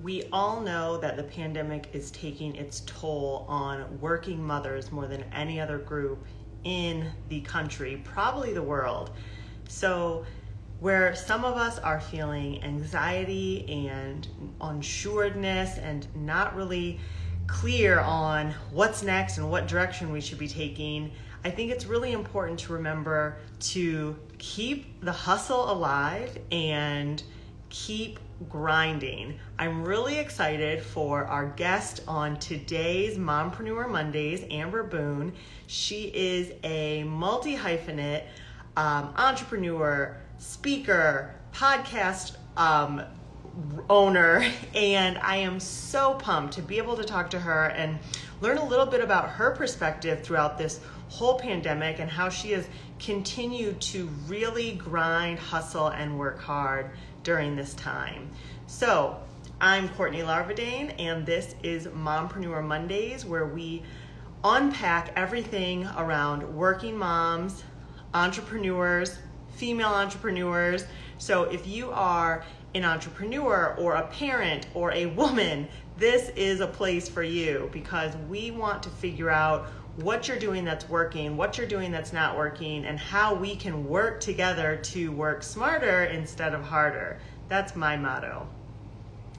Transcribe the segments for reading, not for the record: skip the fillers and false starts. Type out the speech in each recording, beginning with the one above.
We all know that the pandemic is taking its toll on working mothers more than any other group in the country, probably the world. So where some of us are feeling anxiety and unsureness and not really clear on what's next and what direction we should be taking, I think it's really important to remember to keep the hustle alive and keep grinding. I'm really excited for our guest on today's Mompreneur Mondays, Amber Boone. She is a multi-hyphenate entrepreneur, speaker, podcast owner, and I am so pumped to be able to talk to her and learn a little bit about her perspective throughout this whole pandemic and how she has continued to really grind, hustle, and work hard during this time. So I'm Courtney Larvadane, and this is Mompreneur Mondays, where we unpack everything around working moms, entrepreneurs, female entrepreneurs. So if you are an entrepreneur or a parent or a woman, this is a place for you, because we want to figure out what you're doing that's working, what you're doing that's not working, and how we can work together to work smarter instead of harder. That's my motto.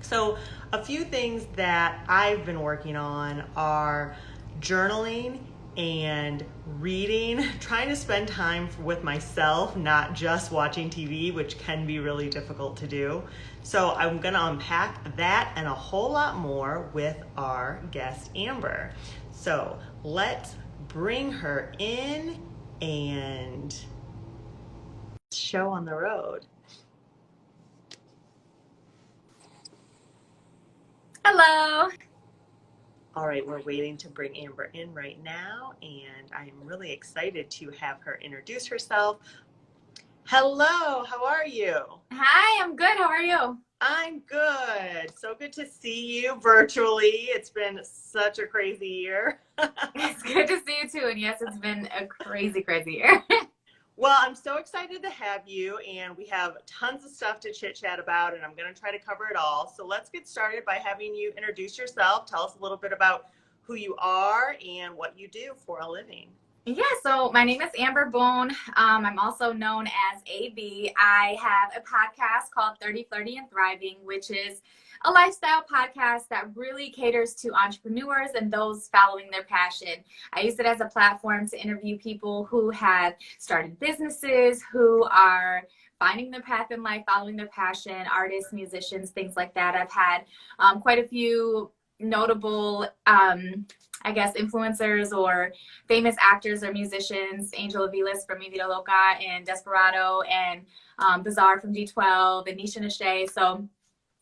So a few things that I've been working on are journaling and reading, trying to spend time with myself, not just watching TV, which can be really difficult to do. So I'm going to unpack that and a whole lot more with our guest, Amber. So let's bring her in and show on the road. Hello. All right, we're waiting to bring Amber in right now, and I'm really excited to have her introduce herself. Hello, how are you? Hi, I'm good. How are you? I'm good. So good to see you virtually. It's been such a crazy year. It's good to see you too. And yes, it's been a crazy, crazy year. Well, I'm so excited to have you, and we have tons of stuff to chit chat about, and I'm going to try to cover it all. So let's get started by having you introduce yourself. Tell us a little bit about who you are and what you do for a living. Yeah, so my name is Amber Boone. I'm also known as AB. I have a podcast called 30, Flirty, and Thriving, which is a lifestyle podcast that really caters to entrepreneurs and those following their passion. I use it as a platform to interview people who have started businesses, who are finding their path in life, following their passion, artists, musicians, things like that. I've had quite a few notable influencers or famous actors or musicians, Angel Aviles from Mi Vida Loca and Desperado, and Bizarre from D12 and Nisha Nashe. So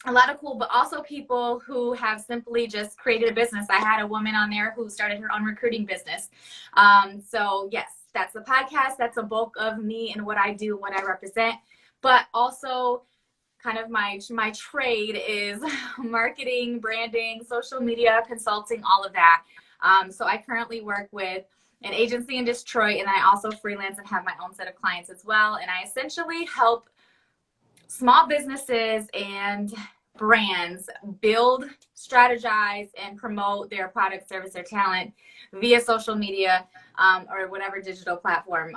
a lot of cool, but also people who have simply just created a business. I had a woman on there who started her own recruiting business. So yes, that's the podcast. That's a bulk of me and what I do, what I represent. But also kind of my trade is marketing, branding, social media, consulting, all of that. So I currently work with an agency in Detroit, and I also freelance and have my own set of clients as well. And I essentially help small businesses and brands build, strategize, and promote their product, service, or talent via social media or whatever digital platform.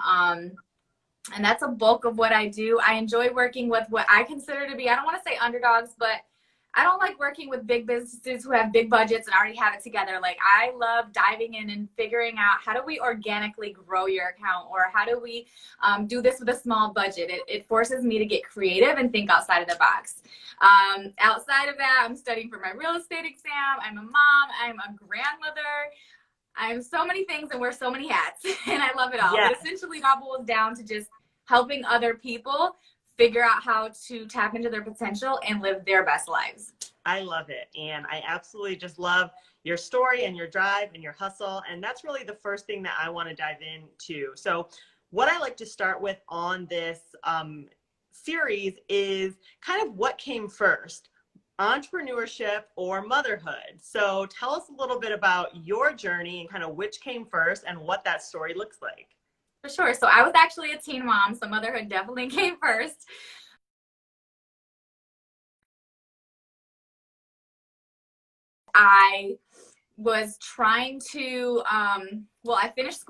And that's a bulk of what I do. I enjoy working with what I consider to be, I don't want to say underdogs, but I don't like working with big businesses who have big budgets and already have it together. Like, I love diving in and figuring out, how do we organically grow your account, or how do we do this with a small budget? It forces me to get creative and think outside of the box. Outside of that, I'm studying for my real estate exam. I'm a mom. I'm a grandmother. I'm so many things and wear so many hats, and I love it all. Yes. But essentially, it all boils down to just helping other people figure out how to tap into their potential and live their best lives. I love it. And I absolutely just love your story and your drive and your hustle. And that's really the first thing that I want to dive into. So what I like to start with on this series is kind of what came first, entrepreneurship or motherhood. So tell us a little bit about your journey and kind of which came first and what that story looks like. For sure. So I was actually a teen mom, so motherhood definitely came first. I was trying to, well, I finished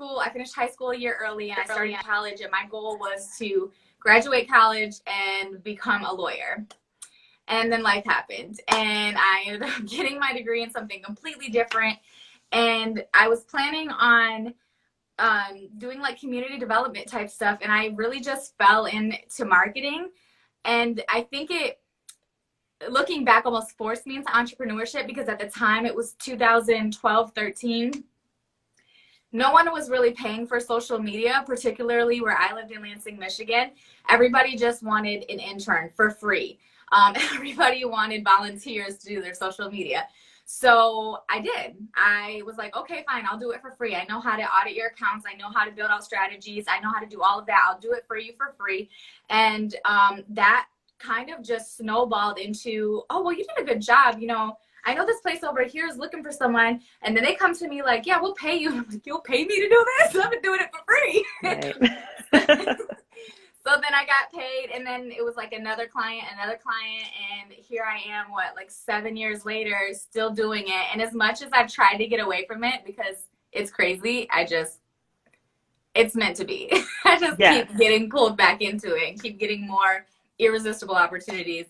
high school a year early, and I started college, and my goal was to graduate college and become a lawyer. And then life happened, and I ended up getting my degree in something completely different. And I was planning on doing like community development type stuff, and I really just fell into marketing. And I think it, looking back, almost forced me into entrepreneurship, because at the time it was 2012-13. No one was really paying for social media, particularly where I lived in Lansing, Michigan. Everybody just wanted an intern for free. Everybody wanted volunteers to do their social media. So I did. I was like, okay, fine, I'll do it for free. I know how to audit your accounts. I know how to build out strategies. I know how to do all of that. I'll do it for you for free. And that kind of just snowballed into, oh, well, you did a good job. You know, I know this place over here is looking for someone. And then they come to me like, yeah, we'll pay you. I'm like, you'll pay me to do this? I've been doing it for free. Right. So then I got paid, and then it was like another client, and here I am, like 7 years later, still doing it. And as much as I've tried to get away from it, because it's crazy, it's meant to be. I just keep getting pulled back into it and keep getting more irresistible opportunities.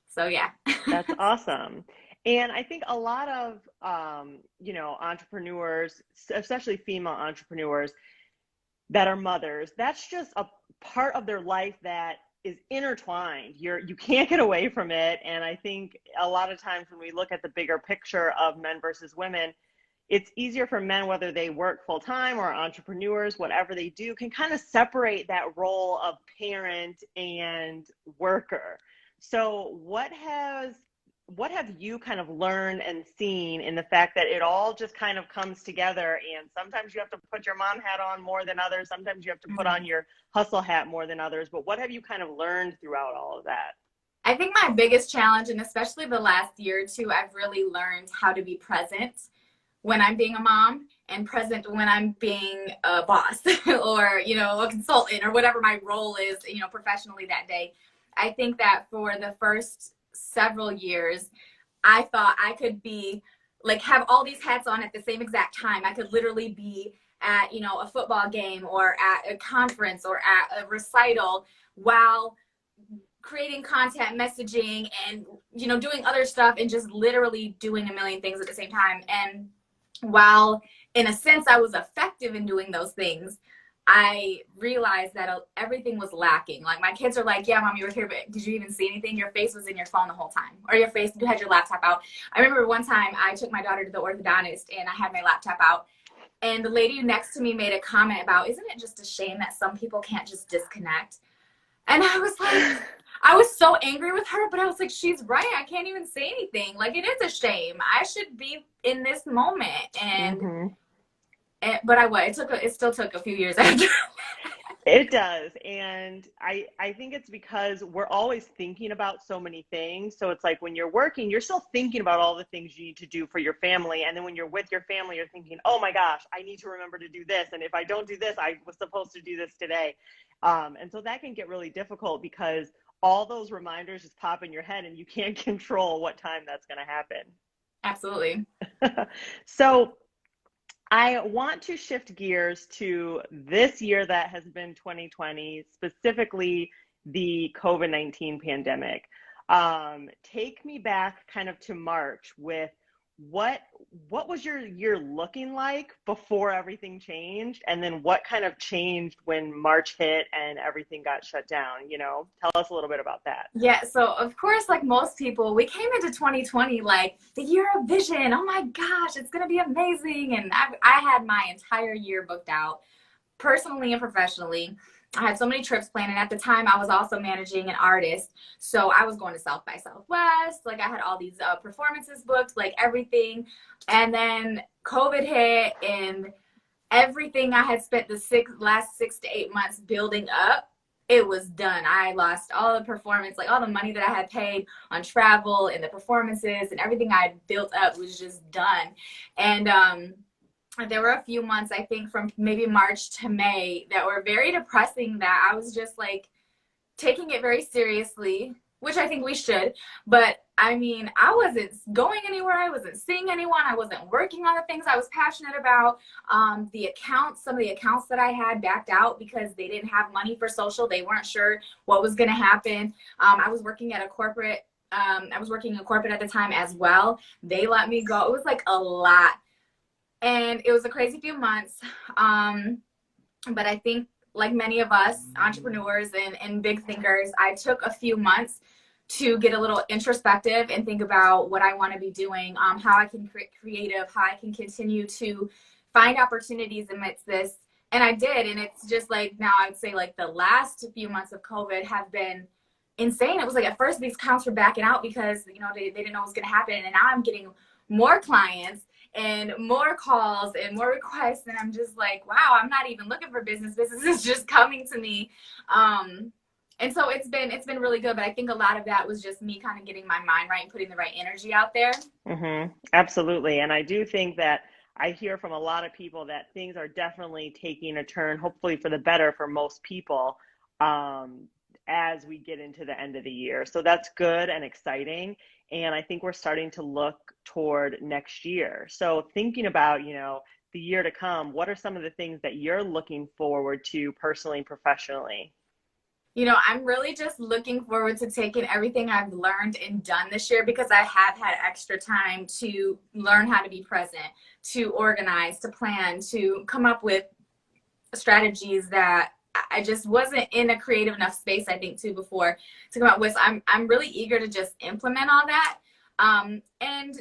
So yeah. That's awesome. And I think a lot of, entrepreneurs, especially female entrepreneurs that are mothers, that's just a part of their life that is intertwined. You can't get away from it. And I think a lot of times when we look at the bigger picture of men versus women, it's easier for men, whether they work full time or entrepreneurs, whatever they do, can kind of separate that role of parent and worker. So what have you kind of learned and seen in the fact that it all just kind of comes together, and sometimes you have to put your mom hat on more than others, sometimes you have to put on your hustle hat more than others, but what have you kind of learned throughout all of that? I think my biggest challenge, and especially the last year or two, I've really learned how to be present when I'm being a mom, and present when I'm being a boss or, a consultant, or whatever my role is, professionally that day. I think that for the first several years, I thought I could be like, have all these hats on at the same exact time. I could literally be at, a football game, or at a conference, or at a recital, while creating content, messaging, and, doing other stuff, and just literally doing a million things at the same time. And while in a sense I was effective in doing those things, I realized that everything was lacking. Like, my kids are like, yeah, Mom, you were here, but did you even see anything? Your face was in your phone the whole time, or you had your laptop out. I remember one time I took my daughter to the orthodontist, and I had my laptop out, and the lady next to me made a comment about, isn't it just a shame that some people can't just disconnect? And I was like, I was so angry with her, but I was like, she's right. I can't even say anything. Like, it is a shame. I should be in this moment. And, but it still took a few years after. It does. And I think it's because we're always thinking about so many things. So it's like when you're working, you're still thinking about all the things you need to do for your family. And then when you're with your family, you're thinking, oh my gosh, I need to remember to do this. And if I don't do this, I was supposed to do this today. And so that can get really difficult, because all those reminders just pop in your head, and you can't control what time that's going to happen. Absolutely. So I want to shift gears to this year that has been 2020, specifically the COVID-19 pandemic. Take me back kind of to March with what was your year looking like before everything changed, and then what kind of changed when March hit and everything got shut down? Tell us a little bit about that. Yeah, so of course, like most people, we came into 2020 like the year of vision. Oh my gosh, it's gonna be amazing. And I had my entire year booked out, personally and professionally. I had so many trips planned, and at the time I was also managing an artist, so I was going to South by Southwest. Like, I had all these performances booked, like everything. And then COVID hit, and everything I had spent the last 6 to 8 months building up, it was done. I lost all the performance, like all the money that I had paid on travel and the performances, and everything I had built up was just done. And there were a few months, I think from maybe March to May, that were very depressing, that I was just like taking it very seriously, which I think we should, but I mean, I wasn't going anywhere. I wasn't seeing anyone. I wasn't working on the things I was passionate about. Some of the accounts that I had backed out because they didn't have money for social. They weren't sure what was going to happen. I was working at a corporate. I was working in corporate at the time as well. They let me go. It was like a lot. And it was a crazy few months. But I think, like many of us entrepreneurs and big thinkers, I took a few months to get a little introspective and think about what I want to be doing, how I can create creative, how I can continue to find opportunities amidst this. And I did. And it's just like, now I'd say like the last few months of COVID have been insane. It was like at first these accounts were backing out because, you know, they didn't know what was going to happen. And now I'm getting more clients and more calls and more requests. And I'm just like, wow, I'm not even looking for business. Business is just coming to me. And so it's been really good. But I think a lot of that was just me kind of getting my mind right and putting the right energy out there. Mm-hmm. Absolutely. And I do think that I hear from a lot of people that things are definitely taking a turn, hopefully for the better for most people, as we get into the end of the year. So that's good and exciting. And I think we're starting to look toward next year. So thinking about, you know, the year to come, what are some of the things that you're looking forward to personally and professionally? You know, I'm really just looking forward to taking everything I've learned and done this year, because I have had extra time to learn how to be present, to organize, to plan, to come up with strategies that I just wasn't in a creative enough space, I think, too, before to come up with. So I'm really eager to just implement all that. And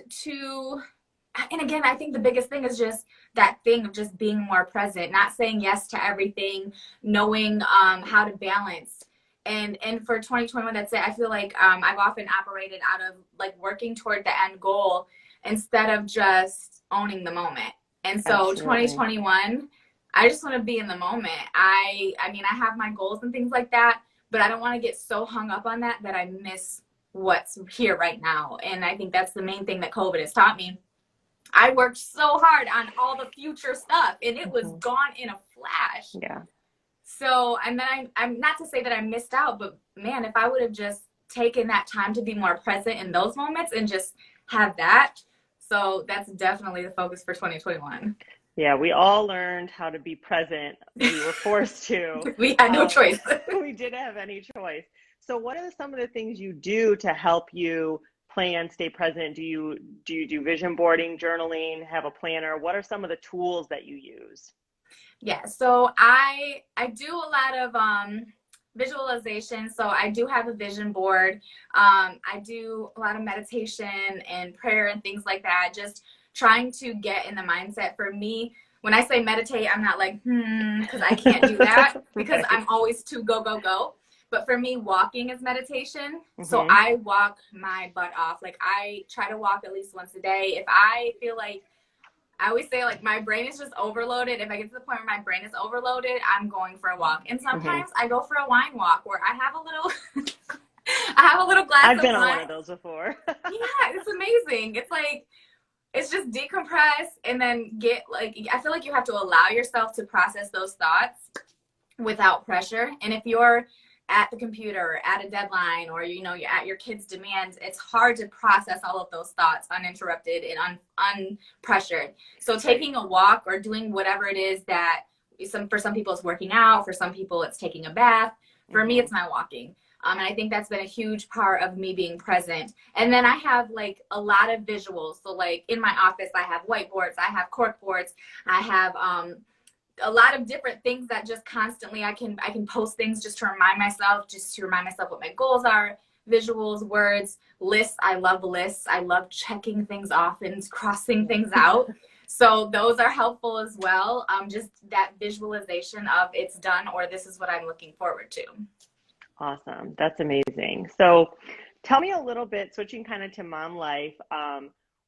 again, I think the biggest thing is just that thing of just being more present, not saying yes to everything, knowing how to balance. And for 2021, that's it. I feel like I've often operated out of like working toward the end goal instead of just owning the moment. And so Absolutely. 2021, I just want to be in the moment. I mean, I have my goals and things like that, but I don't want to get so hung up on that I miss what's here right now. And I think that's the main thing that COVID has taught me. I worked so hard on all the future stuff and it was gone in a flash. Yeah. So, and then I'm not to say that I missed out, but man, if I would have just taken that time to be more present in those moments and just have that. So that's definitely the focus for 2021. Yeah, we all learned how to be present. We were forced to. We had no choice. We didn't have any choice. So what are some of the things you do to help you plan, stay present? Do you do vision boarding, journaling, have a planner? What are some of the tools that you use? Yeah, so I do a lot of visualization. So I do have a vision board. I do a lot of meditation and prayer and things like that. Just trying to get in the mindset. For me, when I say meditate, I'm not like, because I can't do that because I'm always too go, go, go. But for me, walking is meditation. So I walk my butt off. Like I try to walk at least once a day. If I feel like, I always say like my brain is just overloaded. If I get to the point where my brain is overloaded, I'm going for a walk. And sometimes I go for a wine walk where I have a little, I have a little glass of wine. I've been on one of those before. Yeah, it's amazing. It's like, it's just decompress and then get like, I feel like you have to allow yourself to process those thoughts without pressure. And if you're at the computer or at a deadline or, you know, you're at your kids' demands, it's hard to process all of those thoughts uninterrupted and unpressured. So taking a walk or doing whatever it is that for some people it's working out, for some people it's taking a bath. For me, it's my walking. And I think that's been a huge part of me being present. And then I have like a lot of visuals. So like in my office, I have whiteboards, I have cork boards, I have a lot of different things that just constantly I can post things just to remind myself what my goals are, visuals, words, lists. I love lists. I love checking things off and crossing things out. So those are helpful as well. Just that visualization of it's done or this is what I'm looking forward to. Awesome. That's amazing. So tell me a little bit, switching kind of to mom life,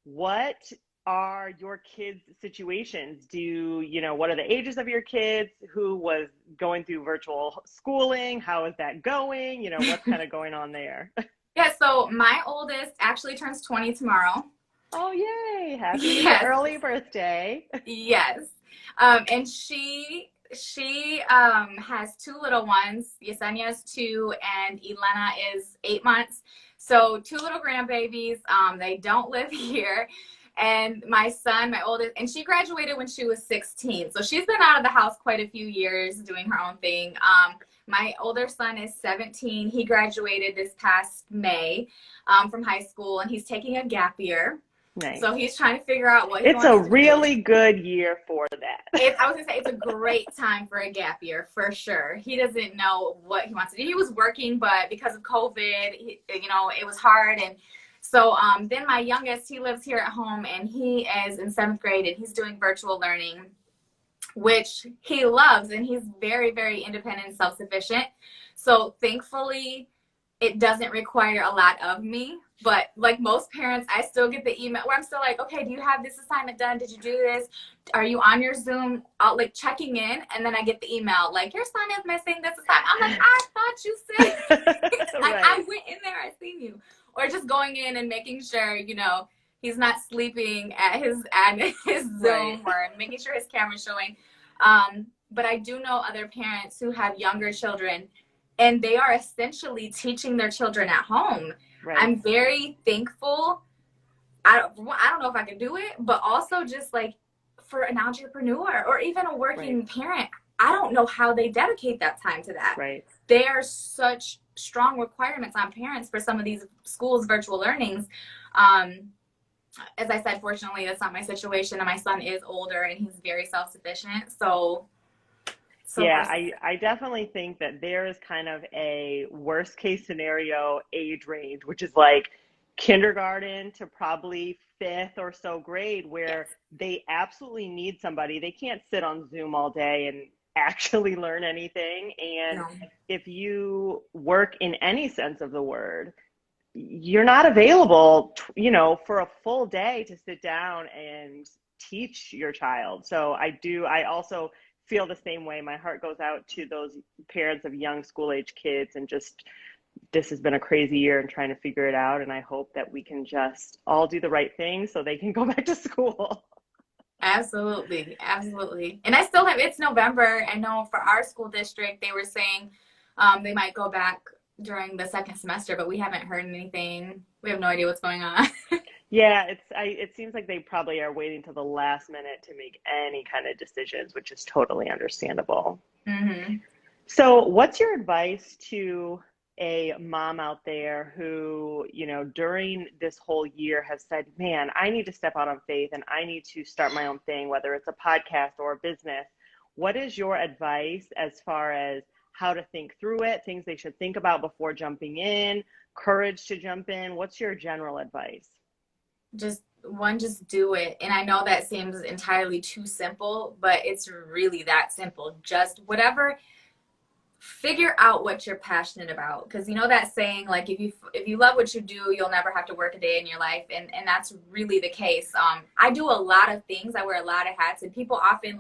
what are your kids' situations? What are the ages of your kids? Who was going through virtual schooling? How is that going? What's kind of going on there? Yeah, so my oldest actually turns 20 tomorrow. Oh, yay. Happy early birthday. Yes. And she has two little ones. Yesenia is 2 and Elena is 8 months. So 2 little grandbabies. They don't live here. And my son, my oldest, and she graduated when she was 16. So she's been out of the house quite a few years doing her own thing. My older son is 17. He graduated this past May from high school, and he's taking a gap year. Nice. So he's trying to figure out what he it's wants a to really do. good year for that. I was gonna say it's a great time for a gap year for sure. He doesn't know what he wants to do. He was working, but because of COVID, it was hard. And so then my youngest, he lives here at home, and he is in 7th grade, and he's doing virtual learning, which he loves, and he's very, very independent and self-sufficient. So thankfully, it doesn't require a lot of me. But like most parents, I still get the email where I'm still like, okay, do you have this assignment done? Did you do this? Are you on your Zoom? Like checking in. And then I get the email like, your son is missing this assignment. I'm like, I thought you said, Right. I went in there, I seen you. Or just going in and making sure, he's not sleeping at his Zoom, Right. or making sure his camera's showing. But I do know other parents who have younger children, and they are essentially teaching their children at home. Right. I'm very thankful. I don't know if I could do it, but also just like for an entrepreneur or even a working parent, I don't know how they dedicate that time to that. Right. There are such strong requirements on parents for some of these schools' virtual learnings. As I said, fortunately, that's not my situation, and my son is older and he's very self-sufficient. So yeah, I definitely think that there is kind of a worst case scenario age range, which is like kindergarten to probably 5th or so grade, where they absolutely need somebody. They can't sit on Zoom all day and actually learn anything. And if you work in any sense of the word, you're not available, for a full day to sit down and teach your child. So I also feel the same way. My heart goes out to those parents of young school age kids, and just, this has been a crazy year and trying to figure it out. And I hope that we can just all do the right thing so they can go back to school. Absolutely. Absolutely. And I still have, it's November. I know for our school district, they were saying they might go back during the 2nd semester, but we haven't heard anything. We have no idea what's going on. Yeah, it seems like they probably are waiting till the last minute to make any kind of decisions, which is totally understandable. Mm-hmm. So what's your advice to a mom out there who, during this whole year has said, man, I need to step out on faith and I need to start my own thing, whether it's a podcast or a business? What is your advice as far as how to think through it, things they should think about before jumping in, courage to jump in? What's your general advice? Just do it. And I know that seems entirely too simple, but it's really that simple. Just figure out what you're passionate about. Because that saying, like, if you love what you do, you'll never have to work a day in your life. And that's really the case. I do a lot of things. I wear a lot of hats, and people often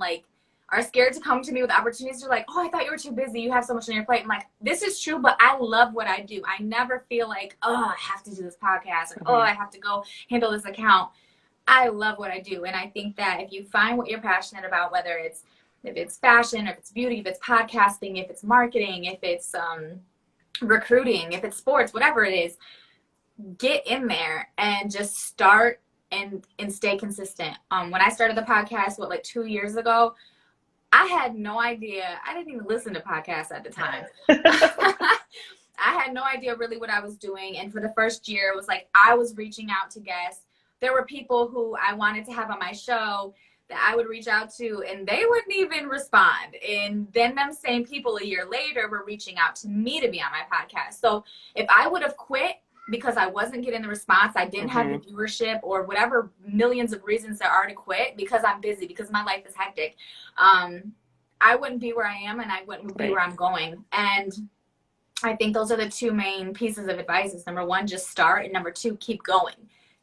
are scared to come to me with opportunities. They're like, oh, I thought you were too busy. You have so much on your plate. I'm like, this is true, but I love what I do. I never feel like, oh, I have to do this podcast, or, oh, I have to go handle this account. I love what I do. And I think that if you find what you're passionate about, whether if it's fashion, or if it's beauty, if it's podcasting, if it's marketing, if it's recruiting, if it's sports, whatever it is, get in there and just start and stay consistent. When I started the podcast, 2 years ago, I had no idea. I didn't even listen to podcasts at the time. I had no idea really what I was doing. And for the first year, it was like I was reaching out to guests. There were people who I wanted to have on my show that I would reach out to, and they wouldn't even respond. And then them same people a year later were reaching out to me to be on my podcast. So if I would have quit because I wasn't getting the response, I didn't have the viewership, or whatever millions of reasons there are to quit, because I'm busy, because my life is hectic, I wouldn't be where I am, and I wouldn't be where I'm going. And I think those are the 2 main pieces of advice. Is number 1, just start, and number 2, keep going.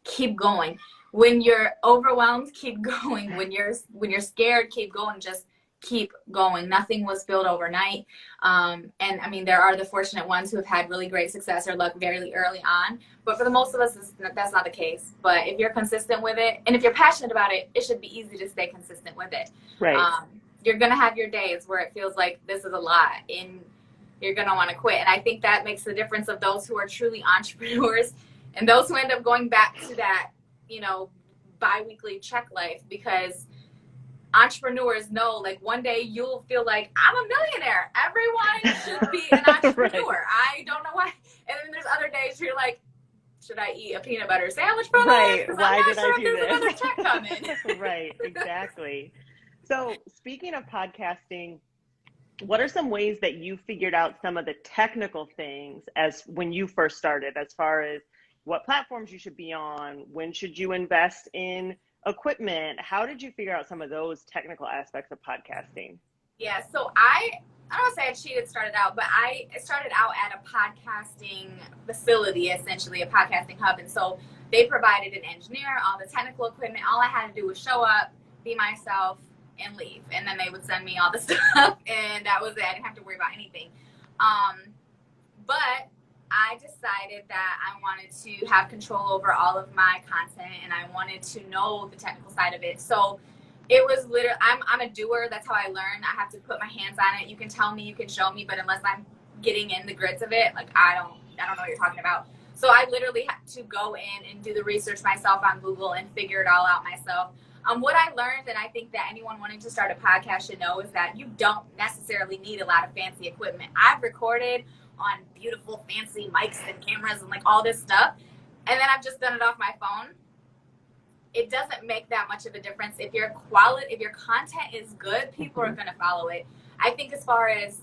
Keep going. When you're overwhelmed, keep going. When you're scared, keep going. Just keep going. Nothing was built overnight. And I mean, there are the fortunate ones who have had really great success or luck very early on. But for the most of us, that's not the case. But if you're consistent with it, and if you're passionate about it, it should be easy to stay consistent with it. Right. You're going to have your days where it feels like this is a lot. And you're going to want to quit. And I think that makes the difference of those who are truly entrepreneurs and those who end up going back to that, you know, bi-weekly check life, because entrepreneurs know, like, one day you'll feel like, I'm a millionaire. Everyone should be an entrepreneur. Right. I don't know why. And then there's other days where you're like, should I eat a peanut butter sandwich for Right. lunch? Why I'm not did sure I if do there's this? another check coming. Right. Exactly. So speaking of podcasting, what are some ways that you figured out some of the technical things as when you first started, as far as what platforms you should be on, when should you invest in equipment? How did you figure out some of those technical aspects of podcasting? Yeah, so I don't want to say I cheated, started out, but I started out at a podcasting facility, essentially a podcasting hub. And so they provided an engineer, all the technical equipment. All I had to do was show up, be myself, and leave. And then they would send me all the stuff, and that was it. I didn't have to worry about anything. But I decided that I wanted to have control over all of my content, and I wanted to know the technical side of it. So it was literally, I'm a doer. That's how I learn. I have to put my hands on it. You can tell me, you can show me, but unless I'm getting in the grits of it, like, I don't know what you're talking about. So I literally had to go in and do the research myself on Google and figure it all out myself. What I learned, and I think that anyone wanting to start a podcast should know, is that you don't necessarily need a lot of fancy equipment. I've recorded on beautiful fancy mics and cameras and like all this stuff, and then I've just done it off my phone. It doesn't make that much of a difference. If your content is good, people are going to follow it. I think as far as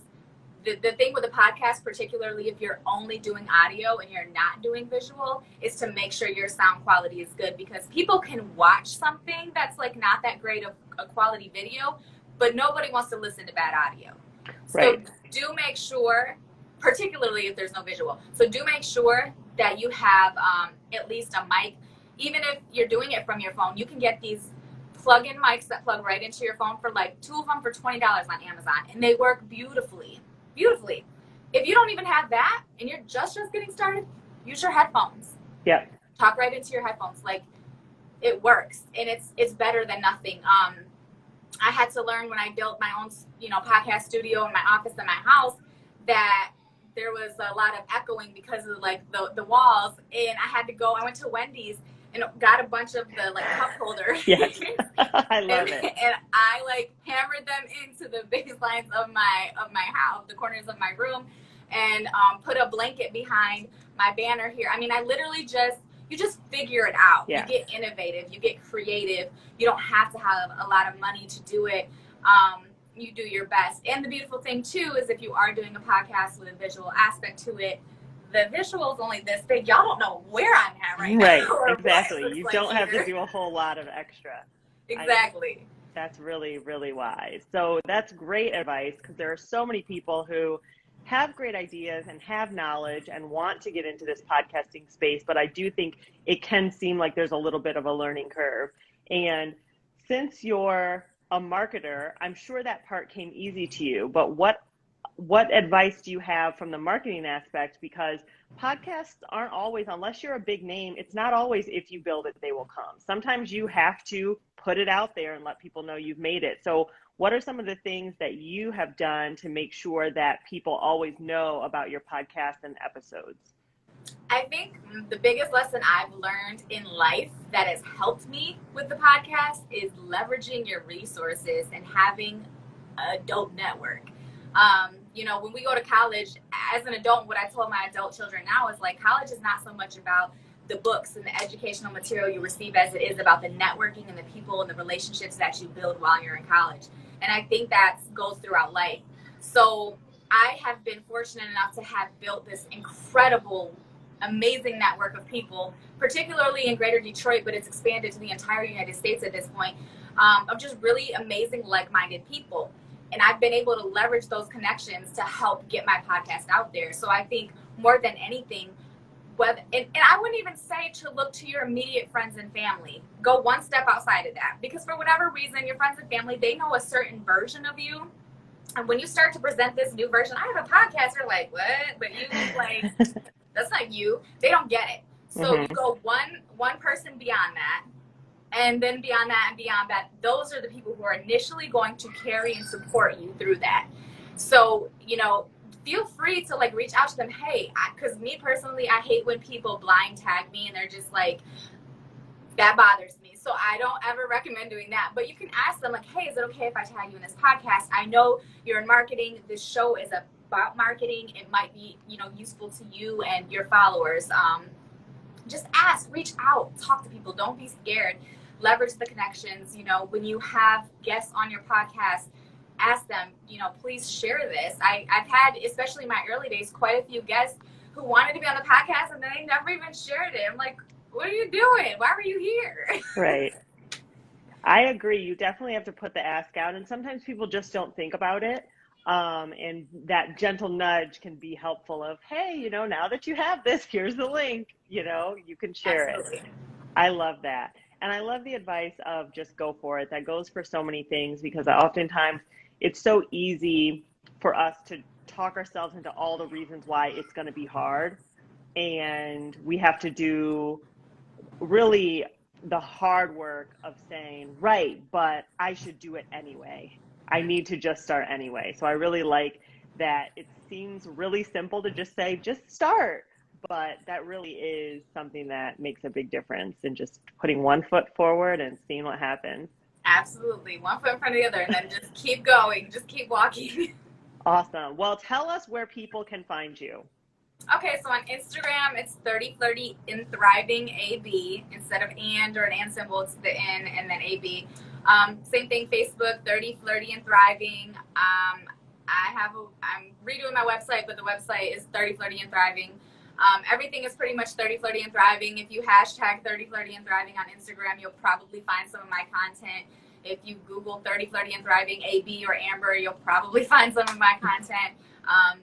the thing with a podcast, particularly if you're only doing audio and you're not doing visual, is to make sure your sound quality is good, because people can watch something that's like not that great of a quality video, but nobody wants to listen to bad audio. Right. So do make sure, particularly if there's no visual, so do make sure that you have at least a mic. Even if you're doing it from your phone, you can get these plug-in mics that plug right into your phone for like 2 of them for $20 on Amazon, and they work beautifully. If you don't even have that and you're just getting started, use your headphones. Yeah. Talk right into your headphones. Like, it works, and it's better than nothing. I had to learn when I built my own, podcast studio in my office in my house, that there was a lot of echoing because of like the walls, and I went to Wendy's and got a bunch of the like cup holders. Yes. I love it. And I like hammered them into the baselines of my house, the corners of my room, and put a blanket behind my banner here. I mean, I literally you just figure it out. Yeah. You get innovative, you get creative. You don't have to have a lot of money to do it. You do your best. And the beautiful thing too is if you are doing a podcast with a visual aspect to it, the visual is only this big. Y'all don't know where I'm at right now. Right, exactly. You don't have to do a whole lot of extra. Exactly. That's really, really wise. So that's great advice, because there are so many people who have great ideas and have knowledge and want to get into this podcasting space, but I do think it can seem like there's a little bit of a learning curve. And since you're a marketer, I'm sure that part came easy to you, but what advice do you have from the marketing aspect? Because podcasts aren't always, unless you're a big name, it's not always if you build it, they will come. Sometimes you have to put it out there and let people know you've made it. So what are some of the things that you have done to make sure that people always know about your podcast and episodes? I think the biggest lesson I've learned in life that has helped me with the podcast is leveraging your resources and having a dope network. When we go to college, as an adult, what I told my adult children now is like, college is not so much about the books and the educational material you receive as it is about the networking and the people and the relationships that you build while you're in college. And I think that goes throughout life. So I have been fortunate enough to have built this incredible, amazing network of people, particularly in Greater Detroit, but it's expanded to the entire United States at this point, of just really amazing, like-minded people. And I've been able to leverage those connections to help get my podcast out there. So I think more than anything, and I wouldn't even say to look to your immediate friends and family. Go one step outside of that. Because for whatever reason, your friends and family, they know a certain version of you. And when you start to present this new version, I have a podcast, they're like, what? But you like, that's not you. They don't get it. So you go one person beyond that. And then beyond that and beyond that, those are the people who are initially going to carry and support you through that. So, feel free to like reach out to them. Hey, because me personally, I hate when people blind tag me and they're just like, that bothers me. So I don't ever recommend doing that. But you can ask them like, hey, is it okay if I tag you in this podcast? I know you're in marketing. This show is about marketing. It might be, you know, useful to you and your followers. Just ask, reach out, talk to people. Don't be scared. Leverage the connections. You know, when you have guests on your podcast, ask them, you know, please share this. I've had, especially in my early days, quite a few guests who wanted to be on the podcast and they never even shared it. I'm like, what are you doing? Why were you here? Right. I agree. You definitely have to put the ask out, and sometimes people just don't think about it. And that gentle nudge can be helpful of, hey, you know, now that you have this, here's the link, you know, you can share Absolutely. it. I love that. And I love the advice of just go for it. That goes for so many things, because oftentimes it's so easy for us to talk ourselves into all the reasons why it's going to be hard. And we have to do really the hard work of saying, right, but I should do it anyway. I need to just start anyway. So I really like that. It seems really simple to just say, just start. But that really is something that makes a big difference in just putting one foot forward and seeing what happens. Absolutely. One foot in front of the other, and then just keep going. Just keep walking. Awesome. Well, tell us where people can find you. Okay, so on Instagram, it's 30 Flirty in Thriving AB. Instead of and or an and symbol, it's the in and then AB. Same thing, Facebook, 30 Flirty and Thriving. I'm redoing my website, but the website is 30 Flirty and Thriving. Everything is pretty much 30 Flirty and Thriving. If you hashtag 30 Flirty and Thriving on Instagram, you'll probably find some of my content. If you Google 30 Flirty and Thriving AB or Amber, you'll probably find some of my content.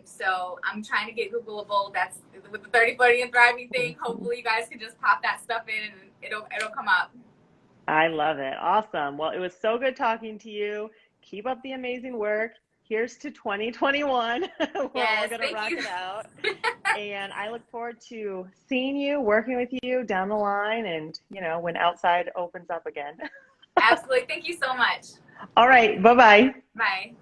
So I'm trying to get Googleable. That's with the 30 Flirty and Thriving thing. Hopefully you guys can just pop that stuff in and it'll come up. I love it. Awesome. Well, it was so good talking to you. Keep up the amazing work. Here's to 2021. We're all going to rock it out. And I look forward to seeing you, working with you down the line, and, you know, when outside opens up again. Absolutely. Thank you so much. All right. Bye-bye. Bye.